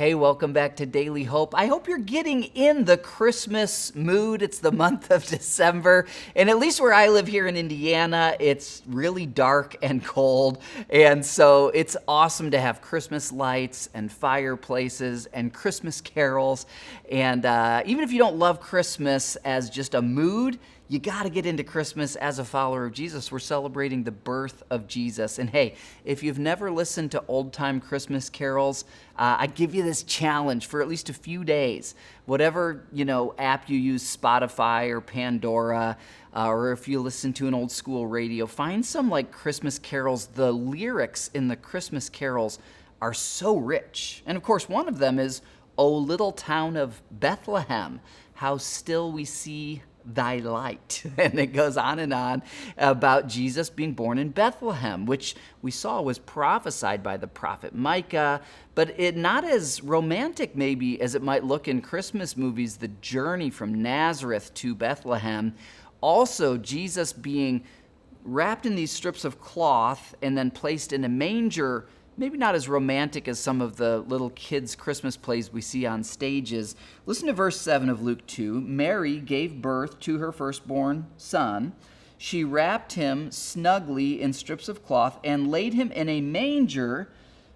Hey, welcome back to Daily Hope. I hope you're getting in the Christmas mood. It's the month of December, and at least where I live here in Indiana, it's really dark and cold, and so it's awesome to have Christmas lights and fireplaces and Christmas carols, and even if you don't love Christmas as just a mood, you got to get into Christmas as a follower of Jesus. We're celebrating the birth of Jesus. And hey, if you've never listened to old-time Christmas carols, I give you this challenge for at least a few days. Whatever, app you use, Spotify or Pandora, or if you listen to an old school radio, find some Christmas carols. The lyrics in the Christmas carols are so rich. And of course, one of them is, "O little town of Bethlehem, how still we see thy light." And it goes on about Jesus being born in Bethlehem, which we saw was prophesied by the prophet Micah, but it not as romantic maybe as it might look in Christmas movies, the journey from Nazareth to Bethlehem. Also, Jesus being wrapped in these strips of cloth and then placed in a manger, maybe not as romantic as some of the little kids' Christmas plays we see on stages. Listen to verse 7 of Luke 2. Mary gave birth to her firstborn son. She wrapped him snugly in strips of cloth and laid him in a manger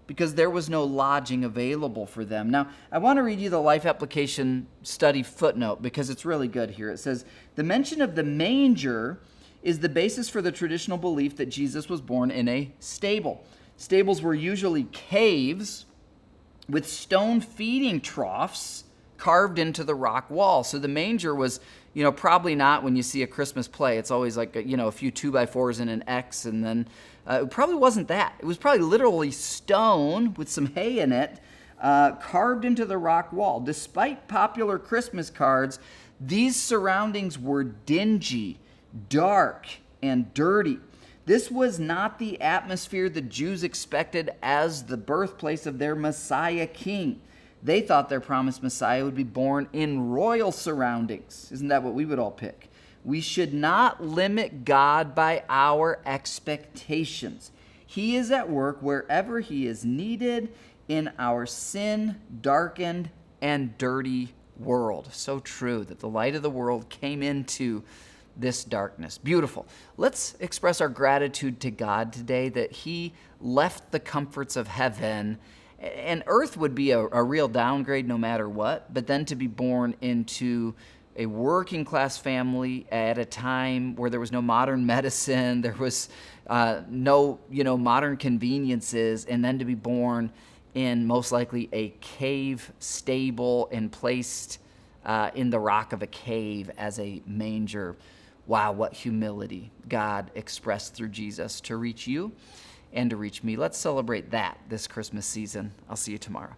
because there was no lodging available for them. Now, I want to read you the Life Application Study footnote because it's really good here. It says, the mention of the manger is the basis for the traditional belief that Jesus was born in a stable. Stables were usually caves with stone feeding troughs carved into the rock wall. So the manger was, probably not when you see a Christmas play. It's always like, a few 2x4s and an X, and then it probably wasn't that. It was probably literally stone with some hay in it, carved into the rock wall. Despite popular Christmas cards, these surroundings were dingy, dark, and dirty. This was not the atmosphere the Jews expected as the birthplace of their Messiah King. They thought their promised Messiah would be born in royal surroundings. Isn't that what we would all pick? We should not limit God by our expectations. He is at work wherever he is needed in our sin-darkened and dirty world. So true that the light of the world came into this darkness. Beautiful. Let's express our gratitude to God today that he left the comforts of heaven, and earth would be a real downgrade no matter what, but then to be born into a working class family at a time where there was no modern medicine, there was no modern conveniences, and then to be born in most likely a cave stable and placed in the rock of a cave as a manger. Wow, what humility God expressed through Jesus to reach you and to reach me. Let's celebrate that this Christmas season. I'll see you tomorrow.